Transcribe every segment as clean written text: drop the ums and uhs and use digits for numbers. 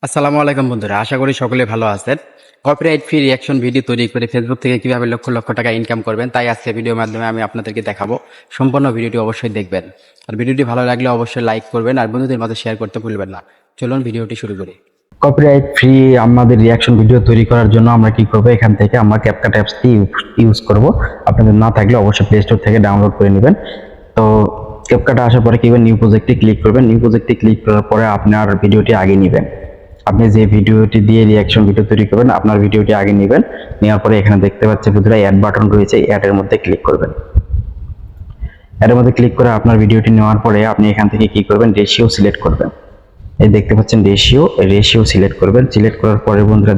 আসসালামু আলাইকুম বন্ধুরা, আশা করি সকলে ভালো আছেন। কপিরাইট ফ্রি রিয়াকশন ভিডিও তৈরি করে ফেসবুক থেকে কিভাবে লক্ষ লক্ষ টাকা ইনকাম করবেন, তাই আজকে ভিডিওর মাধ্যমে আমি আপনাদেরকে দেখাবো। সম্পূর্ণ ভিডিওটি অবশ্যই দেখবেন। আর ভিডিওটি ভালো লাগলে অবশ্যই লাইক করবেন আর বন্ধুদের মাঝে শেয়ার করতে ভুলবেন না। চলুন ভিডিওটি শুরু করি। কপিরাইট ফ্রি আমাদের রিয়াকশন ভিডিও তৈরি করার জন্য আমরা কি করব, এখান থেকে আমরা ক্যাপকাট অ্যাপসটি ইউজ করব। আপনাদের না থাকলে অবশ্যই প্লে স্টোর থেকে ডাউনলোড করে নেবেন। তো ক্যাপকাটে আসার পরে কি করবেন, নিউ প্রজেক্টে ক্লিক করবেন। নিউ প্রজেক্টে ক্লিক করার পরে আপনার ভিডিওটি আগে নেবেন। আপনি যে ভিডিওটি দিয়ে রিয়াকশন ভিডিও তৈরি করবেন আপনার ভিডিওটি আগে নেবেন। নেওয়ার পরে এখানে দেখতে পাচ্ছেন বন্ধুরা অ্যাড বাটন রয়েছে, অ্যাডের মধ্যে ক্লিক করবেন। অ্যাডের মধ্যে ক্লিক করে আপনার ভিডিওটি নেওয়ার পরে আপনি এখান থেকে কি করবেন, রেশিও সিলেক্ট করবেন। এই দেখতে পাচ্ছেন রেশিও সিলেক্ট করবেন। সিলেক্ট করার পরে বন্ধুরা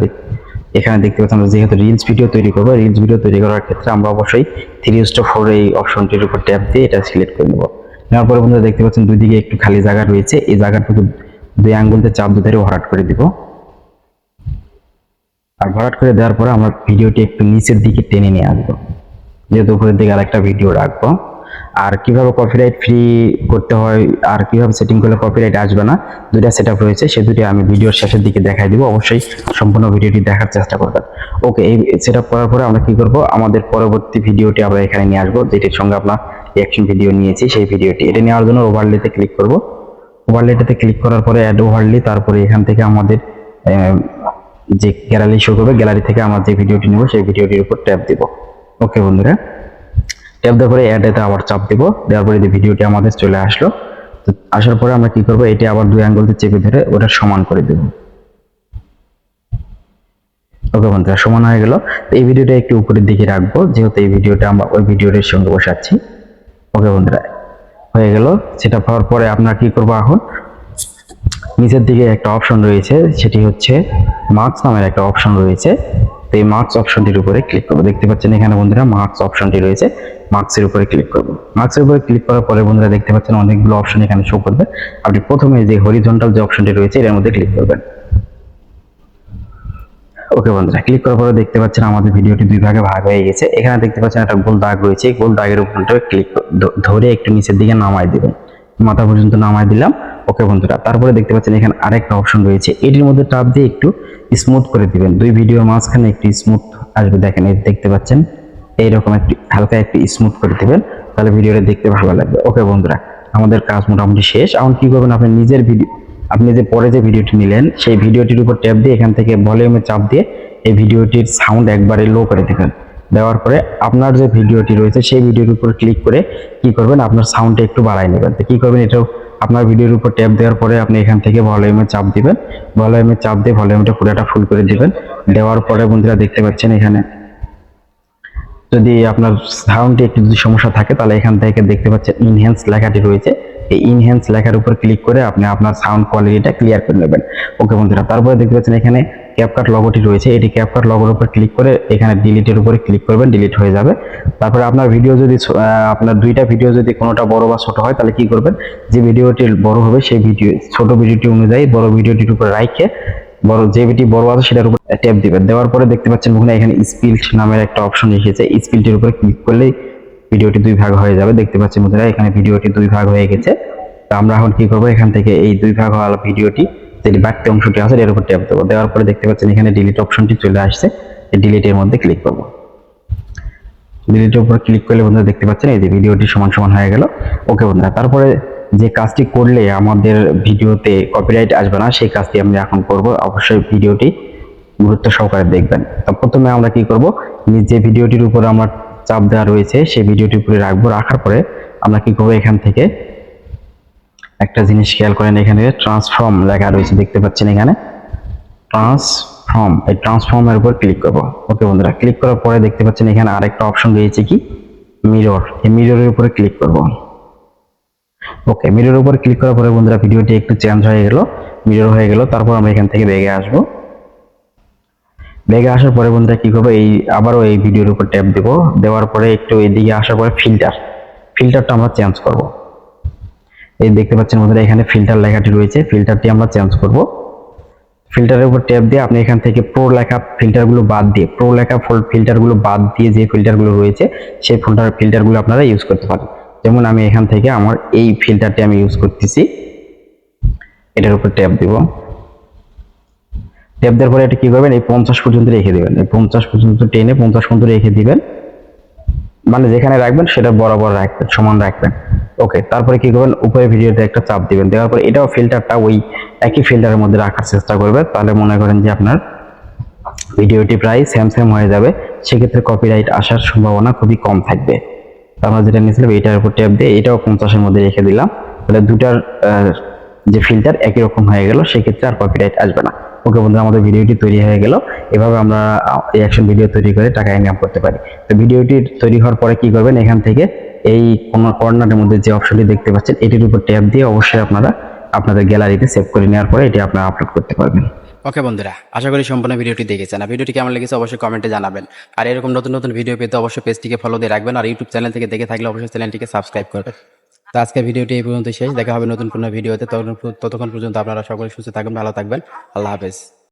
এখানে দেখতে পাচ্ছেন আমরা যেহেতু রিলস ভিডিও তৈরি করবো, রিলস ভিডিও তৈরি করার ক্ষেত্রে আমরা অবশ্যই 3:4 এই অপশনটির উপর ট্যাপ দিয়ে এটা সিলেক্ট করে নেব। নেওয়ার পরে বন্ধুরা দেখতে পাচ্ছেন দুই দিকে একটু খালি জায়গা রয়েছে, এই জায়গাটুকু দুই আঙ্গুলতে চাপ দিয়ে ধরে ভরাট করে দিব। আর ভরাট করে দেওয়ার পরে আমরা ভিডিওটি একটু নিচের দিকে টেনে নিয়ে আসবো, যেহেতু উপরের দিকে আরেকটা ভিডিও রাখবো। আর কিভাবে কপিরাইট ফ্রি করতে হয় আর কিভাবে সেটিং করলে কপিরাইট আসবে না, দুইটা সেটআপ রয়েছে, সেই দুটি আমি ভিডিওর শেষের দিকে দেখাই দিব। অবশ্যই সম্পূর্ণ ভিডিওটি দেখার চেষ্টা করবেন। ওকে, এই সেটআপ করার পরে আমরা কি করব, আমাদের পরবর্তী ভিডিওটি আমরা এখানে নিয়ে আসবো, যেটির সঙ্গে আমরা রিঅ্যাকশন ভিডিও নিয়েছি সেই ভিডিওটি। এটা নেওয়ার জন্য ওভারলেতে ক্লিক করব। ওভারলেতে ক্লিক করার পরে অ্যাড ওভারলে, তারপরে এখান থেকে আমাদের যে গ্যালারি শো করবে, গ্যালারি থেকে আমরা যে ভিডিওটি নেব সেই ভিডিওটির উপর ট্যাপ দিব। ওকে বন্ধুরা, ট্যাপ দেওয়ার পরে অ্যাডেতে আবার চাপ দিব। দেওয়ার পরে এই ভিডিওটি আমাদের চলে আসলো। তো আসার পরে আমরা কি করব, এটি আবার দুই আঙ্গুল দিয়ে চেপে ধরে ওটা সমান করে দেব। ওকে বন্ধুরা, সমান হয়ে গেল। তো এই ভিডিওটা একটু উপরের দিকে রাখবো, যেহেতু এই ভিডিওটা আমরা ওই ভিডিওটির সঙ্গে বসাচ্ছি। ওকে বন্ধুরা, হয়ে গেল। সেটা পাওয়ার পরে আপনার কি করবো, এখন নিচের দিকে একটা অপশন রয়েছে, সেটি হচ্ছে মার্কস নামের একটা অপশন রয়েছে। তো এই মার্কস অপশনটির উপরে ক্লিক করবো। দেখতে পাচ্ছেন এখানে বন্ধুরা মার্কস অপশনটি রয়েছে, মার্কসের উপরে ক্লিক করবো। মার্কসের উপরে ক্লিক করার পরে বন্ধুরা দেখতে পাচ্ছেন অনেকগুলো অপশন এখানে শো করবে। আপনি প্রথমে যে হরিজন্টাল যে অপশনটি রয়েছে এর মধ্যে ক্লিক করবেন। ওকে বন্ধুরা, ক্লিক করার পরে দেখতে পাচ্ছেন আমাদের ভিডিওটি দুই ভাগে ভাগ হয়ে গেছে। এখানে দেখতে পাচ্ছেন একটা গোল দাগ রয়েছে, গোল দাগের উপরটা ক্লিক ধরে একটু নিচের দিকে নামাই দিবেন, মাথা পর্যন্ত নামাই দিলাম। ওকে বন্ধুরা, তারপরে দেখতে পাচ্ছেন এখানে আরেকটা অপশন রয়েছে, এটির মধ্যে টাপ দিয়ে একটু স্মুথ করে দিবেন। দুই ভিডিওর মাঝখানে একটু স্মুথ আসবে, দেখেন এই দেখতে পাচ্ছেন এইরকম একটু হালকা একটু স্মুথ করে দিবেন, তাহলে ভিডিওটা দেখতে ভালো লাগবে। ওকে বন্ধুরা, আমাদের কাজ মোটামুটি শেষ। এখন কি করবেন, আপনি নিজের ভিডিও, আপনি যে পরে যে ভিডিওটি নিলেন সেই ভিডিওটির উপর ট্যাপ দিয়ে এখান থেকে ভলিউমে চাপ দিয়ে এই ভিডিওটির সাউন্ড একবারে লো করে দিবেন। দেওয়ার পরে আপনার যে ভিডিওটি রয়েছে সেই ভিডিওর উপর ক্লিক করে কি করবেন, আপনার সাউন্ডটা একটু বাড়াই নেবেন। তো কি করবেন, এটাও আপনার ভিডিওর উপর ট্যাপ দেওয়ার পরে আপনি এখান থেকে ভলিউমে চাপ দিবেন। ভলিউমে চাপ দিয়ে ভলিউমটা পুরোটা ফুল করে দিবেন। দেওয়ার পরে বন্ধুরা দেখতে পাচ্ছেন এখানে যদি আপনার সাউন্ডে একটু যদি সমস্যা থাকে তাহলে এখান থেকে দেখতে পাচ্ছেন ইনহ্যান্স লেখাটি রয়েছে, এই ইনহ্যান্স লেখার উপর ক্লিক করে আপনি আপনার সাউন্ড কোয়ালিটিটা ক্লিয়ার করে নেবেন। ওকে বন্ধুরা, তারপরে দেখতে পাচ্ছেন এখানে ক্যাপকাট লগোটি রয়েছে, এটি ক্যাপকাট লগোর উপর ক্লিক করে এখানে ডিলিটের উপরে ক্লিক করবেন, ডিলিট হয়ে যাবে। তারপরে আপনার ভিডিও যদি আপনার দুইটা ভিডিও যদি কোনোটা বড় বা ছোট হয় তাহলে কি করবেন, যে ভিডিওটি বড় হবে সেই ভিডিও ছোট ভিডিওটি অনুযায়ী বড় ভিডিওটির উপর রাখে বড় যে ভিডিও বড় আছে সেটার উপর ট্যাপ দিবেন। দেওয়ার পরে দেখতে পাচ্ছেন ওখানে এখানে স্পিল্ট নামের একটা অপশন এসেছে, স্পিল্টের উপরে ক্লিক করলেই ভিডিওটি দুই ভাগ হয়ে যাবে। দেখতে পাচ্ছেন বন্ধুরা এখানে ভিডিওটি দুই ভাগ হয়ে গেছে। তো আমরা এখন কি করবো, এখান থেকে এই দুই ভাগ হওয়া ভিডিওটি যে বাড়তি অংশটি আছে এর উপর ট্যাপ দেবো। দেওয়ার পরে দেখতে পাচ্ছেন এখানে ডিলিট অপশনটি চলে আসছে, এই ডিলিটের মধ্যে ক্লিক করবো। ডিলিটের উপর ক্লিক করলে বন্ধুরা দেখতে পাচ্ছেন এই যে ভিডিওটি সমান সমান হয়ে গেল। ওকে বন্ধুরা, তারপরে যে কাজটি করলে আমাদের ভিডিওতে কপিরাইট আসবে না সেই কাজটি আমরা এখন করব। অবশ্যই ভিডিওটি গুরুত্ব সহকারে দেখবেন। তো প্রথমে আমরা কি করব, যে ভিডিওটির উপর আমার চাপ দেওয়া রয়েছে সেই ভিডিওটির উপরে রাখবো। রাখার পরে আমরা কি করবো, এখান থেকে একটা জিনিস খেয়াল করেন, এখানে ট্রান্সফর্ম লেখা রয়েছে, দেখতে পাচ্ছেন এখানে ট্রান্সফর্ম, এই ট্রান্সফর্মের উপর ক্লিক করব। ওকে বন্ধুরা, ক্লিক করার পরে দেখতে পাচ্ছেন এখানে আরেকটা অপশন রয়েছে কি মিরর, এই মিররের উপরে ক্লিক করব। ওকে, মিররের উপর ক্লিক করার পরে বন্ধুরা ভিডিওটি একটু চেঞ্জ হয়ে গেল, মিরর হয়ে গেল। তারপর আমরা এখান থেকে ব্যাগে আসব। ব্যাগে আসার পরে বন্ধুরা কি করবো, এই আবারও এই ভিডিওর উপর ট্যাপ দেব। দেওয়ার পরে একটু এদিকে আসার পরে ফিল্টারটা আমরা চেঞ্জ করব। এই দেখতে পাচ্ছেন বন্ধুরা এখানে ফিল্টার লেখাটি রয়েছে, ফিল্টারটি আমরা চেঞ্জ করব। ফিল্টারের উপর ট্যাপ দিয়ে আপনি এখান থেকে প্রো লেখা ফিল্টারগুলো বাদ দিয়ে, প্রো লেখা ফিল্টারগুলো বাদ দিয়ে যে ফিল্টারগুলো রয়েছে সেই ফিল্টারগুলো আপনারা ইউজ করতে পারেন। যেমন আমি এখান থেকে আমার এই ফিল্টারটি আমি ইউজ করতেছি, এটার উপর ট্যাপ দিব। ট্যাপ দেওয়ার পরে এটা কি করবেন, এই 50 পর্যন্ত রেখে দিবেন, এই 50 পর্যন্ত টেনে 50 পর্যন্ত রেখে দিবেন, মানে যেখানে রাখবেন সেটা বরাবর রাখবেন, সমান রাখবেন। ওকে, তারপরে কি করবেন, উপরে ভিডিওতে একটা চাপ দিবেন, দেওয়ার পরে এটাও ফিল্টারটা ওই একই ফিল্টারের মধ্যে রাখার চেষ্টা করবেন, তাহলে মনে করেন যে আপনার ভিডিওটি প্রায় সেম সেম হয়ে যাবে, সেক্ষেত্রে কপিরাইট আসার সম্ভাবনা খুবই কম থাকবে। তো আমরা যেটা নিয়েছিলাম এইটার উপর ট্যাপ দিয়ে এটাও 50-এর মধ্যে রেখে দিলাম, তাহলে দুটার যে ফিল্টার একই রকম হয়ে গেল, সেক্ষেত্রে আর কপিরাইট আসবে না। ওকে বন্ধুরা, আমাদের ভিডিওটি তৈরি হয়ে গেল। এভাবে আমরা রিঅ্যাকশন ভিডিও তৈরি করে টাকা ইনকাম করতে পারি। তো ভিডিওটি তৈরি হওয়ার পরে কি করবেন, এখান থেকে এই কোন কর্নারের মধ্যে যে অপশনটি দেখতে পাচ্ছেন এটির উপর ট্যাপ দিয়ে অবশ্যই আপনারা আপনাদের গ্যালারিতে সেভ করে নেওয়ার পরে এটি আপনারা আপলোড করতে পারবেন। ওকে বন্ধুরা, আশা করি সম্পূর্ণ ভিডিওটি দেখেছেন। আর ভিডিওটি কেমন লেগেছে অবশ্যই কমেন্টে জানাবেন। আর এরকম নতুন নতুন ভিডিও পেতে অবশ্যই পেজটিকে ফলো দিয়ে রাখবেন। আর ইউটিউব চ্যানেল থেকে দেখে থাকলে অবশ্যই চ্যানেলটিকে সাবস্ক্রাইব করবেন। তো আজকের ভিডিওটি এই পর্যন্ত শেষ, দেখা হবে নতুন কোনো ভিডিওতে। ততক্ষণ পর্যন্ত আপনারা সকলে সুস্থ থাকবেন, ভালো থাকবেন। আল্লাহ হাফেজ।